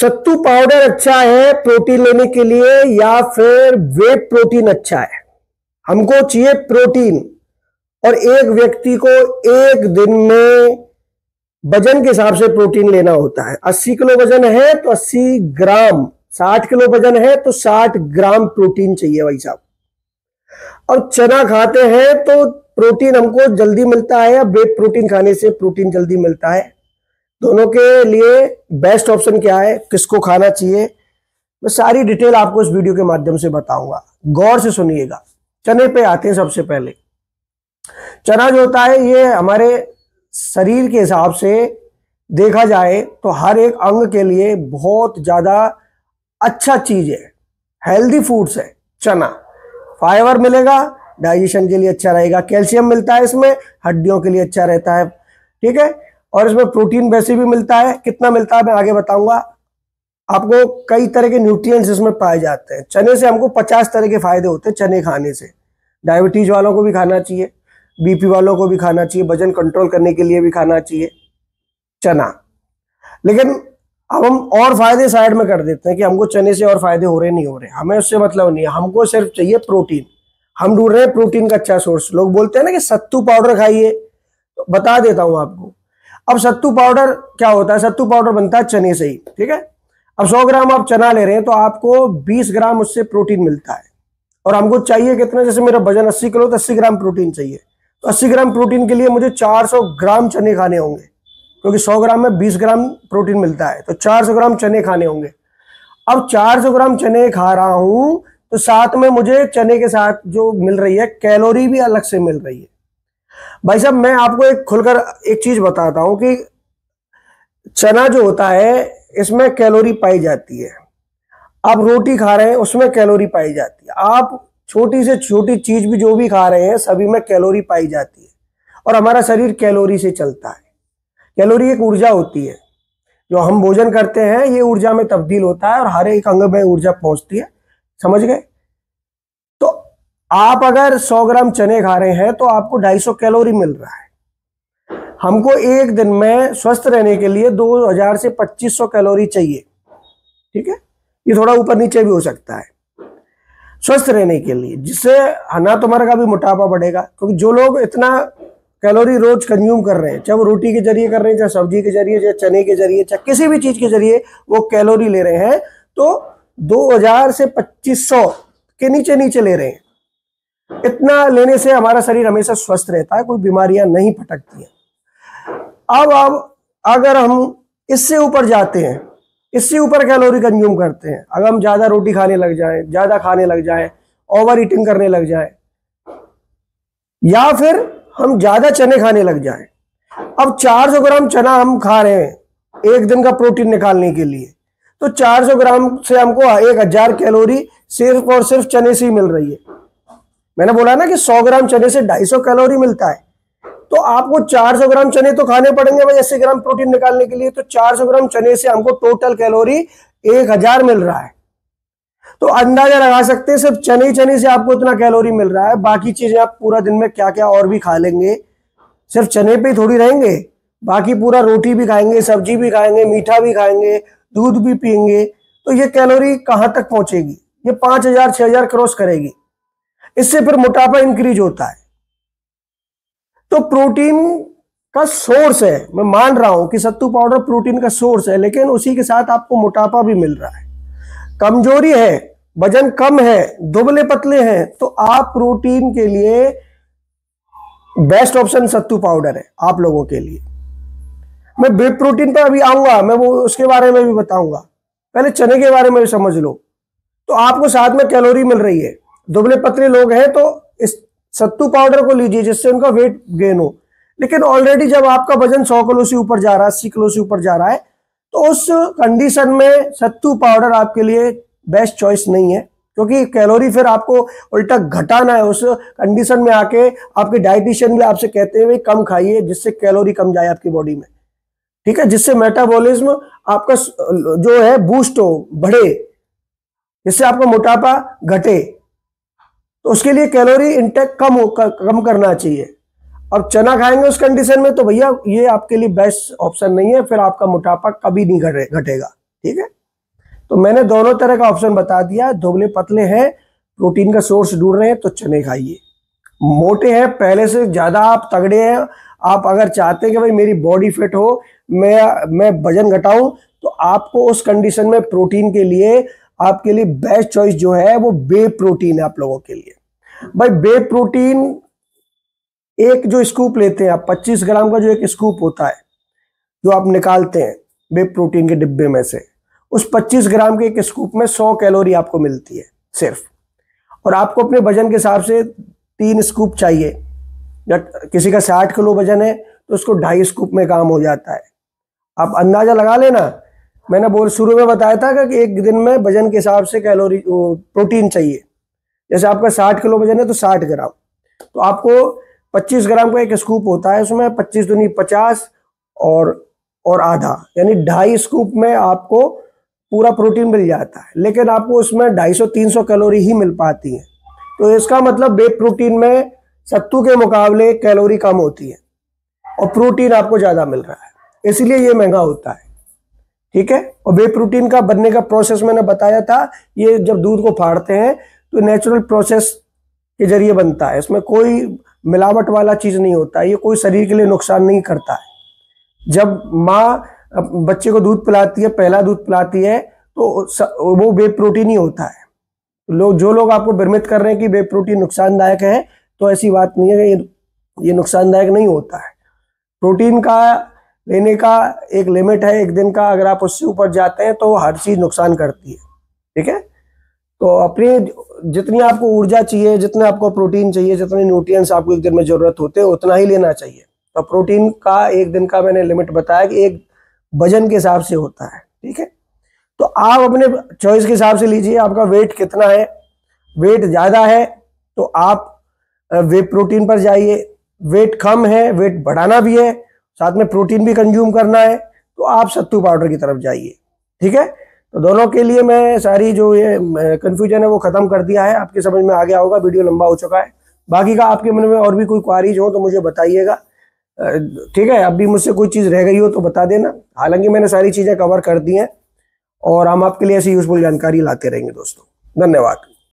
सत्तू powder अच्छा है protein लेने के लिए या फिर वे प्रोटीन अच्छा है? हमको चाहिए प्रोटीन, और एक व्यक्ति को एक दिन में वजन के हिसाब से प्रोटीन लेना होता है। 80 किलो वजन है तो 80 ग्राम, 60 किलो वजन है तो 60 ग्राम प्रोटीन चाहिए भाई साहब। और चना खाते हैं तो प्रोटीन हमको जल्दी मिलता है या वे प्रोटीन खाने से प्रोटीन जल्दी मिलता है? दोनों के लिए बेस्ट ऑप्शन क्या है, किसको खाना चाहिए, मैं सारी डिटेल आपको इस वीडियो के माध्यम से बताऊंगा। गौर से सुनिएगा। चने पे आते हैं। सबसे पहले चना जो होता है ये हमारे शरीर के हिसाब से देखा जाए तो हर एक अंग के लिए बहुत ज्यादा अच्छा चीज है, हेल्दी फूड्स है चना। फाइबर मिलेगा, डाइजेशन के लिए अच्छा रहेगा, कैल्शियम मिलता है इसमें, हड्डियों के लिए अच्छा रहता है, ठीक है। और इसमें प्रोटीन वैसे भी मिलता है, कितना मिलता है मैं आगे बताऊंगा आपको। कई तरह के न्यूट्रिएंट्स इसमें पाए जाते हैं। चने से हमको 50 तरह के फायदे होते हैं चने खाने से। डायबिटीज वालों को भी खाना चाहिए, बीपी वालों को भी खाना चाहिए, वजन कंट्रोल करने के लिए भी खाना चाहिए चना। लेकिन अब हम और फायदे साइड में कर देते हैं कि हमको चने से और फायदे हो रहे नहीं हो रहे, हमें उससे मतलब नहीं है, हमको सिर्फ चाहिए प्रोटीन। हम ढूंढ रहे हैं प्रोटीन का अच्छा सोर्स। लोग बोलते हैं ना कि सत्तू पाउडर खाइए, तो बता देता हूं आपको। अब सत्तू पाउडर क्या होता है? सत्तू पाउडर बनता है चने से ही, ठीक है। अब 100 ग्राम आप चना ले रहे हैं तो आपको 20 ग्राम उससे प्रोटीन मिलता है। और हमको चाहिए कितना? जैसे मेरा वजन 80 किलो तो 80 ग्राम प्रोटीन चाहिए, तो 80 ग्राम प्रोटीन के लिए मुझे 400 ग्राम चने खाने होंगे, क्योंकि 100 ग्राम में 20 ग्राम प्रोटीन मिलता है, तो 400 ग्राम चने खाने होंगे। अब 400 ग्राम चने खा रहा हूं तो साथ में मुझे चने के साथ जो मिल रही है कैलोरी भी अलग से मिल रही है। भाई साहब मैं आपको एक खुलकर एक चीज बताता हूं कि चना जो होता है इसमें कैलोरी पाई जाती है। आप रोटी खा रहे हैं उसमें कैलोरी पाई जाती है, आप छोटी से छोटी चीज भी जो भी खा रहे हैं सभी में कैलोरी पाई जाती है। और हमारा शरीर कैलोरी से चलता है। कैलोरी एक ऊर्जा होती है, जो हम भोजन करते हैं ये ऊर्जा में तब्दील होता है और हर एक अंग में ऊर्जा पहुंचती है, समझ गए। तो आप अगर 100 ग्राम चने खा रहे हैं तो आपको 250 कैलोरी मिल रहा है। हमको एक दिन में स्वस्थ रहने के लिए 2000 से 2500 कैलोरी चाहिए, ठीक है। ये थोड़ा ऊपर नीचे भी हो सकता है स्वस्थ रहने के लिए, जिससे ना तुम्हारा का भी मोटापा बढ़ेगा। क्योंकि जो लोग इतना कैलोरी रोज कंज्यूम कर रहे हैं, चाहे वो रोटी के जरिए कर रहे हैं, चाहे सब्जी के जरिए, चाहे चने के जरिए, चाहे किसी भी चीज के जरिए वो कैलोरी ले रहे हैं, तो 2000 से 2500 के नीचे नीचे ले रहे हैं। इतना लेने से हमारा शरीर हमेशा स्वस्थ रहता है, कोई बीमारियां नहीं फटकती हैं। अब अगर हम इससे ऊपर जाते हैं, इससे ऊपर कैलोरी कंज्यूम करते हैं, अगर हम ज्यादा रोटी खाने लग जाएं, ज्यादा खाने लग जाएं, ओवर ईटिंग करने लग जाएं, या फिर हम ज्यादा चने खाने लग जाएं। अब 400 ग्राम चना हम खा रहे हैं एक दिन का प्रोटीन निकालने के लिए, तो 400 ग्राम से हमको 1000 कैलोरी सिर्फ और सिर्फ चने से ही मिल रही है। मैंने बोला ना कि 100 ग्राम चने से 250 कैलोरी मिलता है, तो आपको 400 ग्राम चने तो खाने पड़ेंगे भाई 80 ग्राम प्रोटीन निकालने के लिए। तो 400 ग्राम चने से हमको टोटल कैलोरी 1000 मिल रहा है। तो अंदाजा लगा सकते हैं सिर्फ चने से आपको इतना कैलोरी मिल रहा है। बाकी चीजें आप पूरा दिन में क्या क्या और भी खा लेंगे, सिर्फ चने पे ही थोड़ी रहेंगे, बाकी पूरा रोटी भी खाएंगे, सब्जी भी खाएंगे, मीठा भी खाएंगे, दूध भी पियेंगे, तो ये कैलोरी कहां तक पहुंचेगी? ये 5000 6000 क्रॉस करेगी। इससे फिर मोटापा इंक्रीज होता है। तो प्रोटीन का सोर्स है, मैं मान रहा हूं कि सत्तू पाउडर प्रोटीन का सोर्स है, लेकिन उसी के साथ आपको मोटापा भी मिल रहा है, कमजोरी है, वजन कम है, दुबले पतले हैं, तो आप प्रोटीन के लिए बेस्ट ऑप्शन सत्तू पाउडर है आप लोगों के लिए। मैं बे प्रोटीन पर अभी आऊंगा, मैं वो उसके बारे में भी बताऊंगा, पहले चने के बारे में भी समझ लो। तो आपको साथ में कैलोरी मिल रही है। दुबले पतले लोग हैं तो इस सत्तू पाउडर को लीजिए जिससे उनका वेट गेन हो। लेकिन ऑलरेडी जब आपका वजन 100 किलो से ऊपर जा रहा है, 80 किलो से ऊपर जा रहा है, तो उस कंडीशन में सत्तू पाउडर आपके लिए बेस्ट चॉइस नहीं है, क्योंकि कैलोरी फिर आपको उल्टा घटाना है। उस कंडीशन में आके आपके डाइटिशियन भी आपसे कहते हैं कम खाइए जिससे कैलोरी कम जाए आपकी बॉडी में, ठीक है, जिससे मेटाबॉलिज्म आपका जो है बूस्ट हो, बढ़े, जिससे आपका मोटापा घटे। तो उसके लिए कैलोरी इंटेक कम करना चाहिए। अब चना खाएंगे उस कंडीशन में तो भैया ये आपके लिए बेस्ट ऑप्शन नहीं है, फिर आपका मोटापा कभी नहीं घटेगा, ठीक है। तो मैंने दोनों तरह का ऑप्शन बता दिया। दुबले पतले हैं, प्रोटीन का सोर्स ढूंढ रहे हैं, तो चने खाइए। मोटे हैं, पहले से ज़्यादा आप तगड़े हैं, आप अगर चाहते हैं कि भाई मेरी बॉडी फिट हो, मैं वजन घटाऊं, तो आपको उस कंडीशन में प्रोटीन के लिए आपके लिए बेस्ट चॉइस जो है वो बे प्रोटीन है आप लोगों के लिए। भाई बे प्रोटीन एक जो स्कूप लेते हैं आप, 25 ग्राम का जो एक स्कूप होता है जो आप निकालते हैं बे प्रोटीन के डिब्बे में से, उस 25 ग्राम के एक स्कूप में 100 कैलोरी आपको मिलती है सिर्फ। और आपको अपने वजन के हिसाब से 3 स्कूप चाहिए। जब किसी का 60 किलो वजन है तो उसको 2.5 स्कूप में काम हो जाता है। आप अंदाजा लगा लेना। मैंने शुरू में बताया था कि एक दिन में वजन के हिसाब से कैलोरी प्रोटीन चाहिए। जैसे आपका 60 किलो वजन है तो 60 ग्राम, तो आपको 25 ग्राम का एक स्कूप होता है, उसमें 25 दूनी 50 और आधा, यानी 2.5 स्कूप में आपको पूरा प्रोटीन मिल जाता है। लेकिन आपको उसमें 250-300 कैलोरी ही मिल पाती है। तो इसका मतलब बे प्रोटीन में सत्तू के मुकाबले कैलोरी कम होती है और प्रोटीन आपको ज़्यादा मिल रहा है, इसलिए ये महंगा होता है। ठीक है। और बे प्रोटीन का बनने का प्रोसेस मैंने बताया था। ये जब दूध को फाड़ते हैं तो नेचुरल प्रोसेस के जरिए बनता है, इसमें कोई मिलावट वाला चीज़ नहीं होता है, ये कोई शरीर के लिए नुकसान नहीं करता है। जब माँ बच्चे को दूध पिलाती है, पहला दूध पिलाती है, तो वो बे प्रोटीन ही होता है। जो लोग आपको भ्रमित कर रहे हैं कि बे प्रोटीन नुकसानदायक है, तो ऐसी बात नहीं है, ये नुकसानदायक नहीं होता है। प्रोटीन का लेने का एक लिमिट है, एक दिन का, अगर आप उससे ऊपर जाते हैं तो हर चीज़ नुकसान करती है। ठीक है। तो अपनी जितनी आपको ऊर्जा चाहिए, जितने आपको प्रोटीन चाहिए, जितने न्यूट्रिएंट्स आपको एक दिन में ज़रूरत होते हैं, उतना ही लेना चाहिए। तो प्रोटीन का एक दिन का मैंने लिमिट बताया कि एक वजन के हिसाब से होता है। ठीक है। तो आप अपने चॉइस के हिसाब से लीजिए, आपका वेट कितना है। वेट ज़्यादा है तो आप वे प्रोटीन पर जाइए। वेट कम है, वेट बढ़ाना भी है, साथ में प्रोटीन भी कंज्यूम करना है, तो आप सत्तू पाउडर की तरफ जाइए। ठीक है। तो दोनों के लिए मैं सारी जो ये कन्फ्यूजन है वो ख़त्म कर दिया है, आपके समझ में आ गया होगा। वीडियो लंबा हो चुका है। बाकी का आपके मन में और भी कोई क्वारीज हो तो मुझे बताइएगा। ठीक है। अब भी मुझसे कोई चीज़ रह गई हो तो बता देना। हालांकि मैंने सारी चीज़ें कवर कर दी हैं और हम आपके लिए ऐसी यूजफुल जानकारी लाते रहेंगे दोस्तों। धन्यवाद।